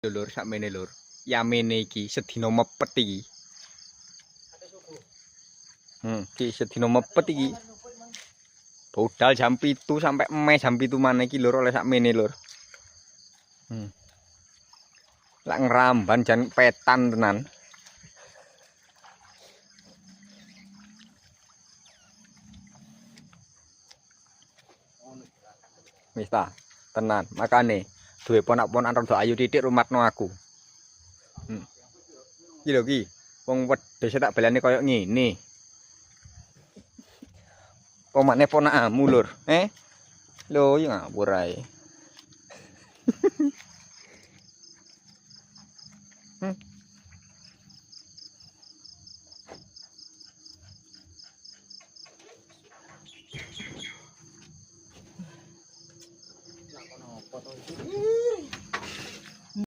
Lur sakmene lur. Yamene iki sedina mepet iki. Iki sedina mepet iki. Budal jam 7 sampai jam 7 maneh iki lur oleh sakmene lur. Lak ngramban jan petan tenan. Wis ta, tenan. Makane duwe ponak-ponak rada ayu titik rumatno aku. Iki lho iki, wong wedhus tak balane koyo ngene. Pomane ponakmu lur, Lho, iki ngawur ae.